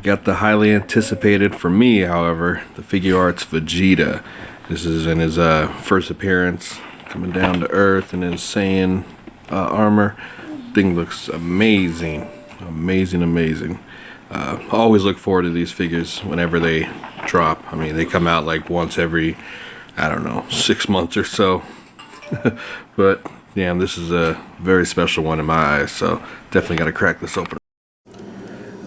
got the highly anticipated, for me however, the Figuarts Vegeta. This is in his first appearance, coming down to Earth in his Saiyan armor. Thing looks amazing, amazing. Always look forward to these figures whenever they drop. I mean, they come out like once every, I don't know, 6 months or so. But damn, this is a very special one in my eyes, so definitely got to crack this open.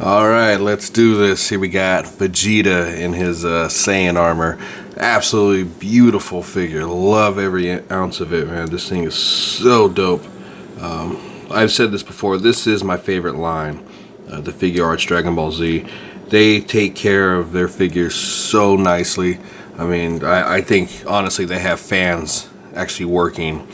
Alright, let's do this. Here we got Vegeta in his Saiyan armor. Absolutely beautiful figure. Love every ounce of it, man. This thing is so dope. I've said this before, this is my favorite line, the Figuarts Dragon Ball Z. They take care of their figures so nicely. I mean, I think honestly they have fans actually working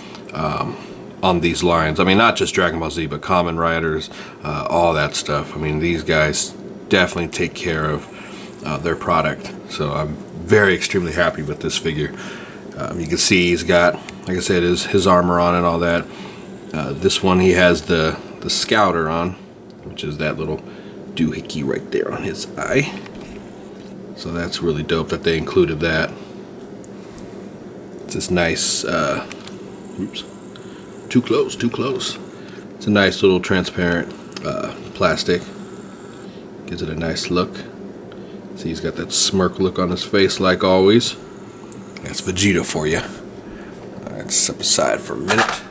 on these lines. I mean, not just Dragon Ball Z, but Kamen Riders, all that stuff. I mean, these guys definitely take care of their product. So I'm very extremely happy with this figure. You can see he's got, like I said, his armor on and all that. This one he has the Scouter on, which is that little doohickey right there on his eye. So that's really dope that they included that. It's this nice, oops, too close. It's a nice little transparent plastic. Gives it a nice look. See, he's got that smirk look on his face like always. That's Vegeta for you. Alright, step aside for a minute.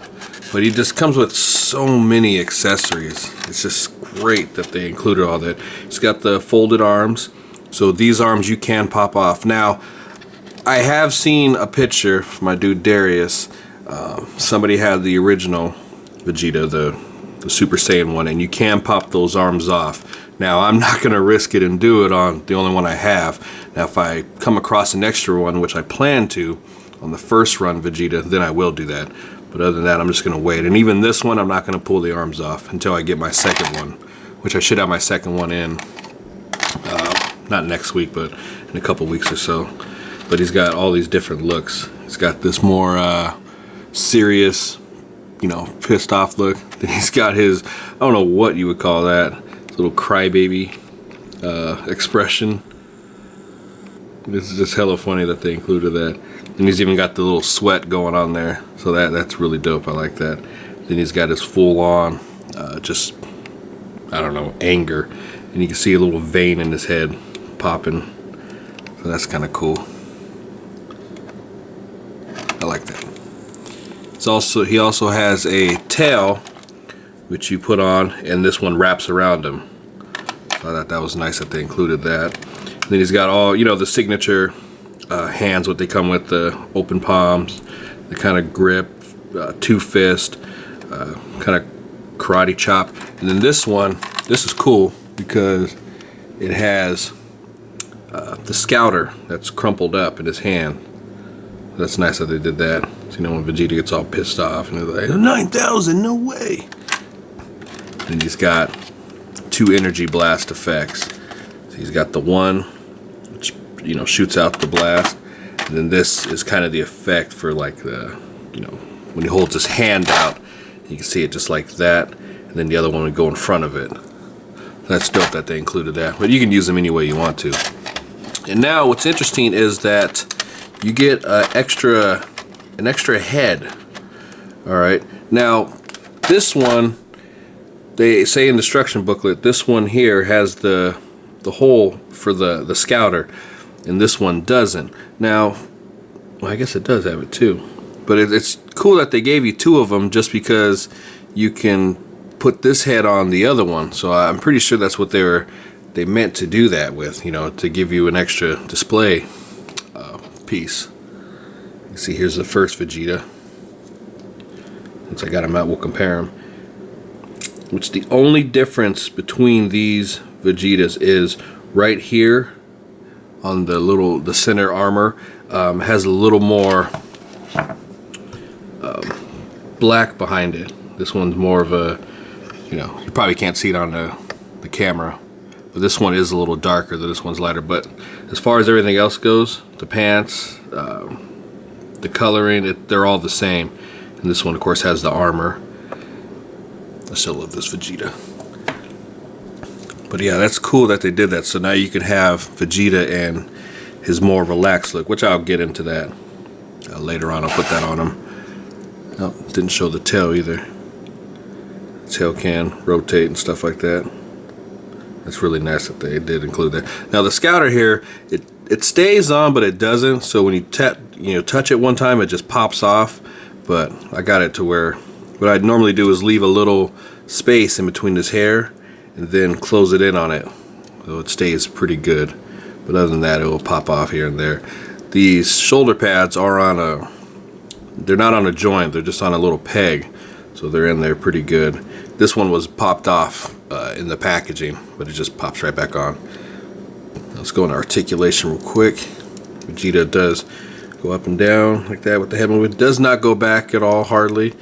But he just comes with so many accessories. It's just great that they included all that. He's got the folded arms. So these arms you can pop off. Now, I have seen a picture from my dude Darius. Somebody had the original Vegeta, the Super Saiyan one, and you can pop those arms off. Now, I'm not going to risk it and do it on the only one I have. Now, if I come across an extra one, which I plan to, on the first run Vegeta, then I will do that. But other than that, I'm just going to wait. And even this one, I'm not going to pull the arms off until I get my second one, which I should have my second one in, not next week, but in a couple weeks or so. But he's got all these different looks. He's got this more serious, you know, pissed off look. Then he's got his, I don't know what you would call that, his little crybaby expression. This is just hella funny that they included that. And he's even got the little sweat going on there, so that's really dope. I like that. Then he's got his full on, just, I don't know, anger, and you can see a little vein in his head popping. So that's kind of cool. I like that. He also has a tail, which you put on, and this one wraps around him. So I thought that was nice that they included that. And then he's got all, you know, the signature hands, what they come with, the open palms, the kind of grip, two fist, kind of karate chop. And then this one, this is cool because it has the Scouter that's crumpled up in his hand. That's nice that they did that. So, you know, when Vegeta gets all pissed off and they're like, 9,000, no way. And he's got two energy blast effects. So he's got the one, which, you know, shoots out the blast. And then this is kind of the effect for like the, you know, when he holds his hand out, you can see it just like that. And then the other one would go in front of it. That's dope that they included that. But you can use them any way you want to. And now what's interesting is that you get an extra head. Alright. Now, this one, they say in the instruction booklet, this one here has the hole for the Scouter, and this one doesn't. Now, well, I guess it does have it too. But it's cool that they gave you two of them just because you can put this head on the other one. So I'm pretty sure that's what they meant to do that with, you know, to give you an extra display piece. You see, here's the first Vegeta. Once I got him out, we'll compare them. Which the only difference between these Vegetas is right here on the center armor has a little more black behind it. This one's more of a, you know, you probably can't see it on the camera, but this one is a little darker than this one's lighter. But as far as everything else goes, the pants, the coloring, they're all the same. And this one, of course, has the armor. I still love this Vegeta. But yeah, that's cool that they did that. So now you can have Vegeta and his more relaxed look, which I'll get into that later on. I'll put that on him. Oh, didn't show the tail either. The tail can rotate and stuff like that. It's really nice that they did include that. Now the Scouter here, it stays on, but it doesn't. So when you touch it one time, it just pops off. But I got it to where what I'd normally do is leave a little space in between his hair and then close it in on it, so it stays pretty good. But other than that, it will pop off here and there. These shoulder pads are on they're not on a joint, they're just on a little peg, so they're in there pretty good. This one was popped off in the packaging, but it just pops right back on. Let's go into articulation real quick. Vegeta does go up and down like that with the head movement. It does not go back at all, hardly.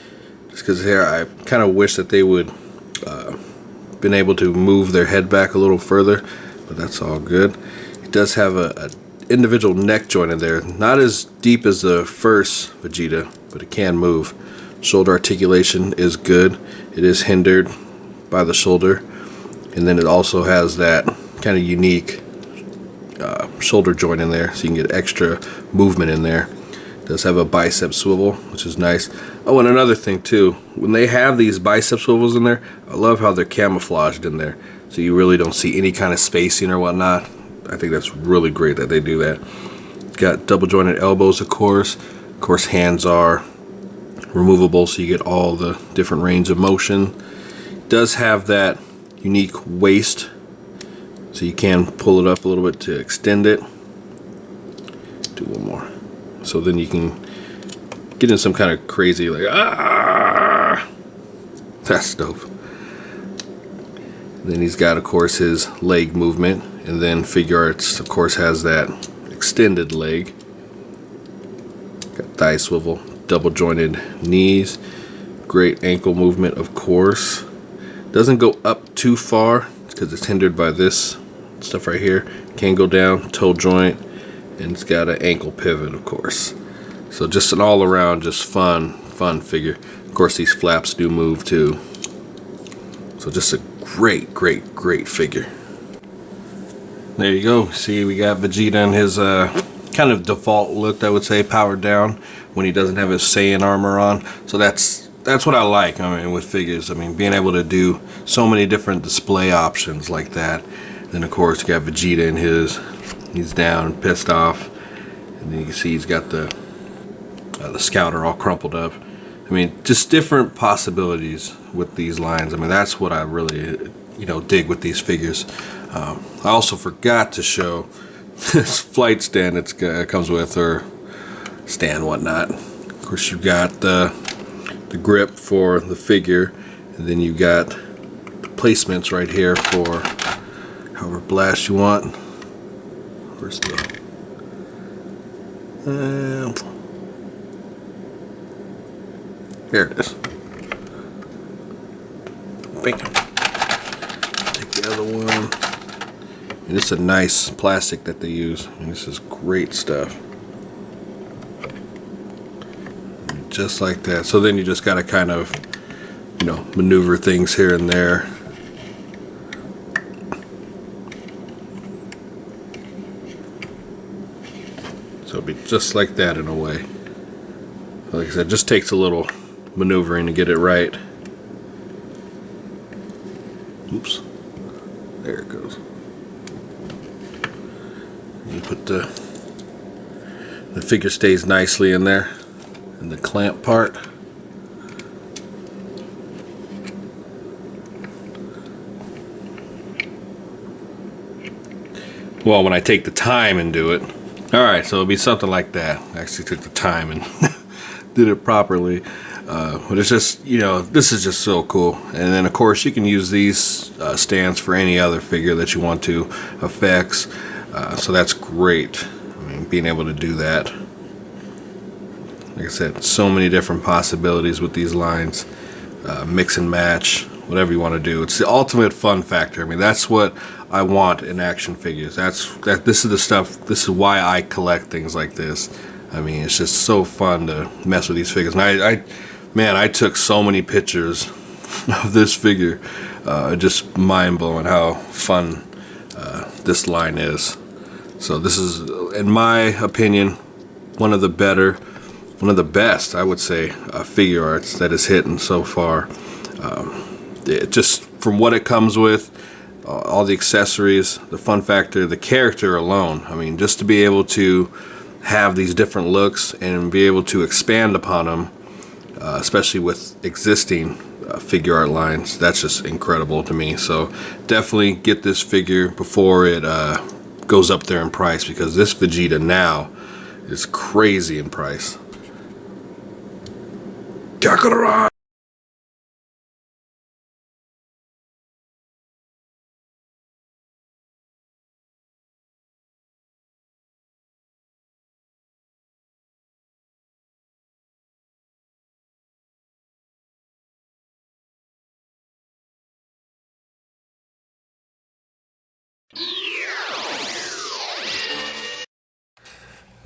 Just because here, I kind of wish that they would been able to move their head back a little further, but that's all good. It does have a individual neck joint in there, not as deep as the first Vegeta, but it can move. Shoulder articulation is good. It is hindered by the shoulder, and then it also has that kind of unique shoulder joint in there, so you can get extra movement in there. It does have a bicep swivel, which is nice. Oh, and another thing too, when they have these bicep swivels in there, I love how they're camouflaged in there, so you really don't see any kind of spacing or whatnot. I think that's really great that they do that. It's got double jointed elbows, of course. Of course, hands are removable, so you get all the different range of motion. It does have that unique waist, so you can pull it up a little bit to extend it. Do one more. So then you can get in some kind of crazy, like, ah! That's dope. Then he's got, of course, his leg movement. And then Figure Arts, of course, has that extended leg. Got thigh swivel, double jointed knees. Great ankle movement, of course. Doesn't go up too far because it's hindered by this stuff right here. Can go down, toe joint. And it's got an ankle pivot, of course. So just an all-around, just fun figure. Of course, these flaps do move too. So just a great figure. There you go. See, we got Vegeta in his kind of default look, I would say, powered down when he doesn't have his Saiyan armor on. So that's what I like. I mean, with figures, I mean, being able to do so many different display options like that. Then of course, you got Vegeta in his. He's down, pissed off, and then you can see he's got the Scouter all crumpled up. I mean, just different possibilities with these lines. I mean, that's what I really, dig with these figures. I also forgot to show this flight stand it comes with, or stand, whatnot. Of course, you've got the grip for the figure, and then you've got the placements right here for however blast you want. Where's the there it is. Bam. Take the other one. And it's a nice plastic that they use. And this is great stuff. Just like that. So then you just gotta kind of, maneuver things here and there. So it'll be just like that in a way. Like I said, it just takes a little maneuvering to get it right. Oops. There it goes. You put the figure stays nicely in there, in the clamp part. Well, when I take the time and do it. Alright, so it'll be something like that. I actually took the time and did it properly. But it's just, this is just so cool. And then, of course, you can use these stands for any other figure that you want to, effects. So that's great. I mean, being able to do that. Like I said, so many different possibilities with these lines. Mix and match, whatever you want to do. It's the ultimate fun factor. I mean, that's what I want in action figures. This is the stuff. This is why I collect things like this. I mean, it's just so fun to mess with these figures. And I took so many pictures of this figure. Just mind-blowing how fun this line is. So this is, in my opinion, one of the better, one of the best, I would say, figure arts that is hitting so far. Just from what it comes with, all the accessories, the fun factor, the character alone. I mean, just to be able to have these different looks and be able to expand upon them, especially with existing figure art lines, that's just incredible to me. So definitely get this figure before it goes up there in price, because this Vegeta now is crazy in price. Kakarot!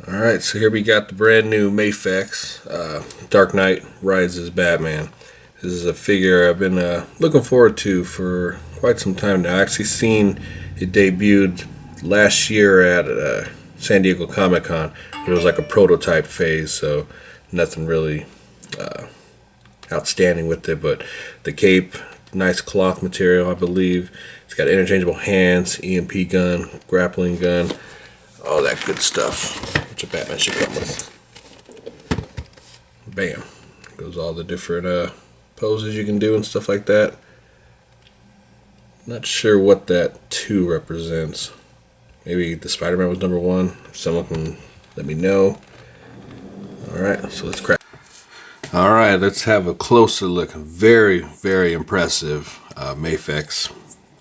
Alright, so here we got the brand new Mafex, Dark Knight Rises Batman. This is a figure I've been looking forward to for quite some time now. I actually seen it debuted last year at San Diego Comic-Con. It was like a prototype phase, so nothing really outstanding with it, but the cape, nice cloth material, I believe. It's got interchangeable hands, EMP gun, grappling gun, all that good stuff, which a Batman should come with. Bam. Goes all the different poses you can do and stuff like that. Not sure what that 2 represents. Maybe the Spider-Man was number 1. If someone can let me know. Alright, so let's crack. Alright, let's have a closer look. Very, very impressive Mafex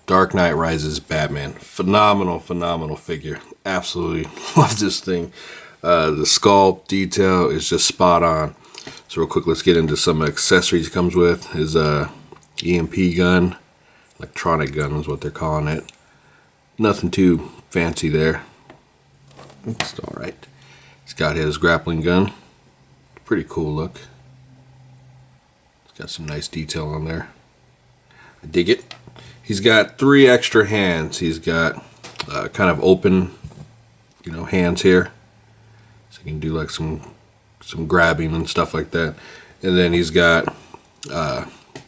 Dark Knight Rises Batman. Phenomenal, phenomenal figure. Absolutely love this thing. The sculpt detail is just spot on. So real quick, let's get into some accessories it comes with. His EMP gun, electronic gun is what they're calling it. Nothing too fancy there. It's alright. He's got his grappling gun. Pretty cool look. It's got some nice detail on there. I dig it. He's got 3 extra hands. He's got kind of open, hands here, so you can do like some grabbing and stuff like that. And then he's got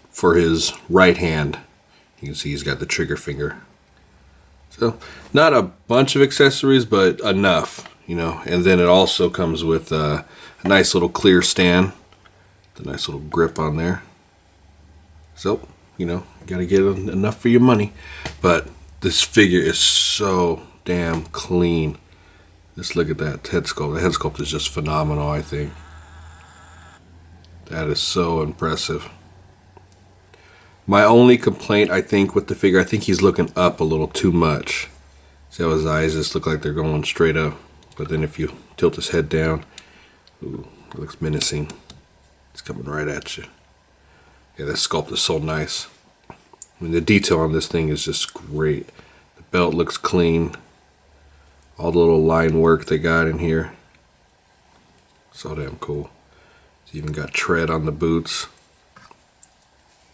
for his right hand, you can see he's got the trigger finger. So not a bunch of accessories, but enough, And then it also comes with a nice little clear stand, the nice little grip on there. So gotta get enough for your money. But this figure is so damn clean. Just look at that head sculpt. The head sculpt is just phenomenal, I think. That is so impressive. My only complaint, I think, with the figure, I think he's looking up a little too much. See how his eyes just look like they're going straight up. But then if you tilt his head down, ooh, it looks menacing. It's coming right at you. Yeah, that sculpt is so nice. I mean, the detail on this thing is just great. The belt looks clean. All the little line work they got in here. So damn cool. It's even got tread on the boots.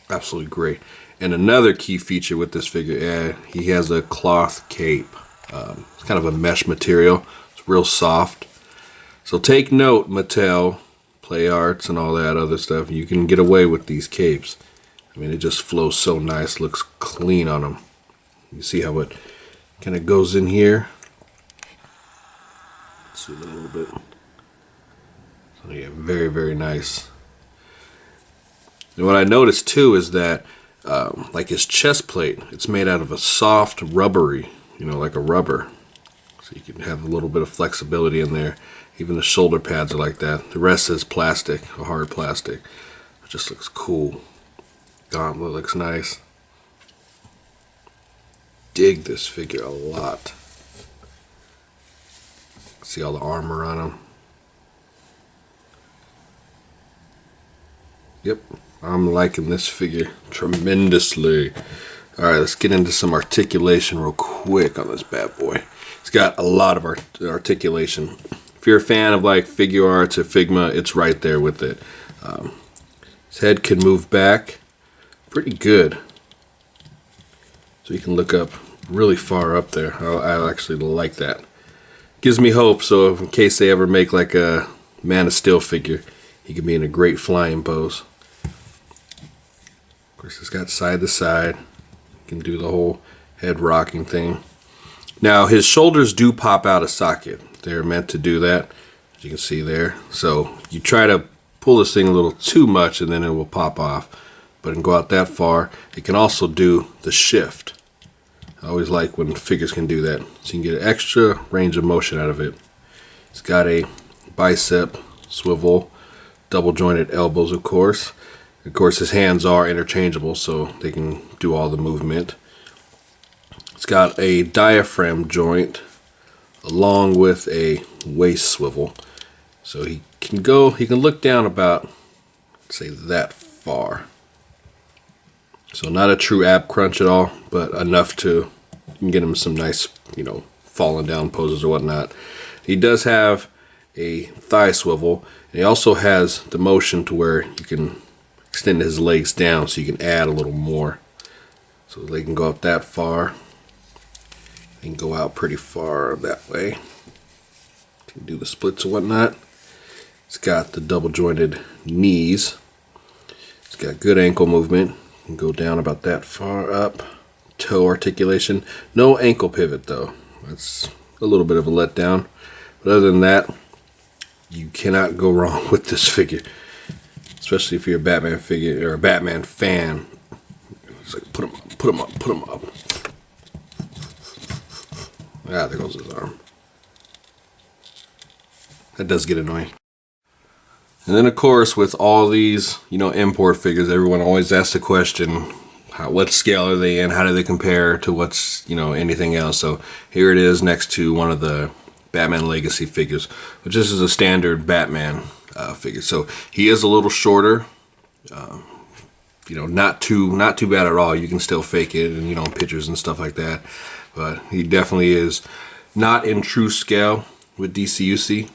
Absolutely great. And another key feature with this figure, he has a cloth cape. It's kind of a mesh material. It's real soft. So take note, Mattel, Play Arts, and all that other stuff. You can get away with these capes. I mean, it just flows so nice. Looks clean on them. You see how it kind of goes in here. Zoom in a little bit. So yeah, very, very nice. And what I noticed too is that like his chest plate, it's made out of a soft rubbery, like a rubber. So you can have a little bit of flexibility in there. Even the shoulder pads are like that. The rest is plastic, a hard plastic. It just looks cool. Gauntlet looks nice. Dig this figure a lot. See all the armor on him. Yep, I'm liking this figure tremendously. Alright, let's get into some articulation real quick on this bad boy. It's got a lot of articulation. If you're a fan of like figure arts or Figma, it's right there with it. His head can move back pretty good. so you can look up really far up there. I actually like that. Gives me hope, so in case they ever make like a Man of Steel figure, he can be in a great flying pose. Of course, it's got side to side. You can do the whole head rocking thing. Now, his shoulders do pop out of socket. They're meant to do that, as you can see there. So you try to pull this thing a little too much and then it will pop off. But it can go out that far. It can also do the shift. I always like when figures can do that. So you can get an extra range of motion out of it. It's got a bicep swivel, double jointed elbows, of course. Of course, his hands are interchangeable, so they can do all the movement. It's got a diaphragm joint along with a waist swivel. So he can look down about, say, that far. So not a true ab crunch at all, but enough to get him some nice, falling down poses or whatnot. He does have a thigh swivel, and he also has the motion to where you can extend his legs down so you can add a little more. So they can go up that far. They can go out pretty far that way. You can do the splits and whatnot. It's got the double jointed knees. It's got good ankle movement. You can go down about that far up. Toe articulation. No ankle pivot though. That's a little bit of a letdown. But other than that, you cannot go wrong with this figure. Especially if you're a Batman figure or a Batman fan. It's like put him up. Ah, there goes his arm. That does get annoying. And then of course with all these, import figures, everyone always asks the question, what scale are they in? How do they compare to what's, anything else? So here it is next to one of the Batman Legacy figures, which this is a standard Batman figure. So he is a little shorter, not too bad at all. You can still fake it and pictures and stuff like that, but he definitely is not in true scale with DCUC.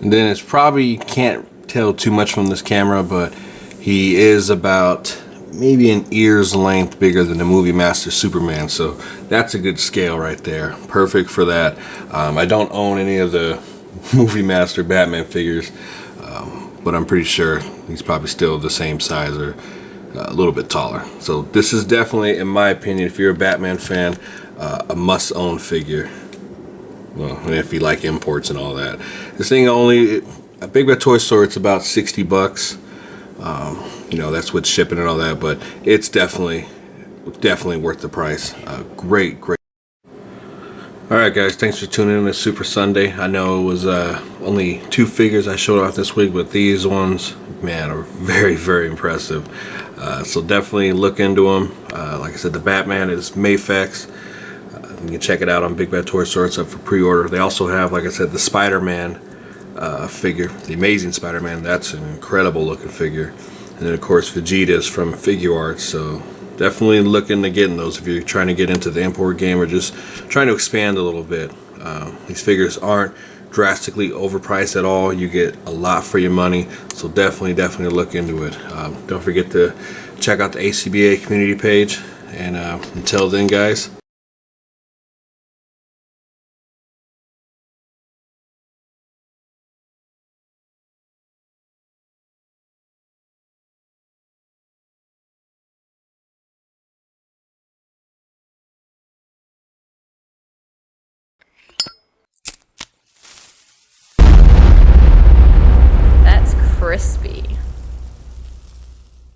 And then it's probably can't tell too much from this camera, but he is about maybe an ear's length bigger than the Movie Master Superman, so that's a good scale right there. Perfect for that. I don't own any of the Movie Master Batman figures, but I'm pretty sure he's probably still the same size or a little bit taller. So this is definitely, in my opinion, if you're a Batman fan, a must-own figure. Well, if you like imports and all that. This thing only, at Big Bad Toy Store, it's about 60 bucks. That's with shipping and all that, but it's definitely worth the price. Great. Alright guys, thanks for tuning in to Super Sunday. I know it was only 2 figures I showed off this week, but these ones, man, are very, very impressive. So definitely look into them. Like I said, the Batman is Mafex. You can check it out on Big Bad Toy Store. It's up for pre-order. They also have, like I said, the Spider-Man figure, the Amazing Spider-Man. That's an incredible looking figure. And then of course Vegeta's from Figuarts. So definitely look into getting those if you're trying to get into the import game or just trying to expand a little bit. These figures aren't drastically overpriced at all. You get a lot for your money, so definitely look into it. Don't forget to check out the ACBA community page, and until then guys,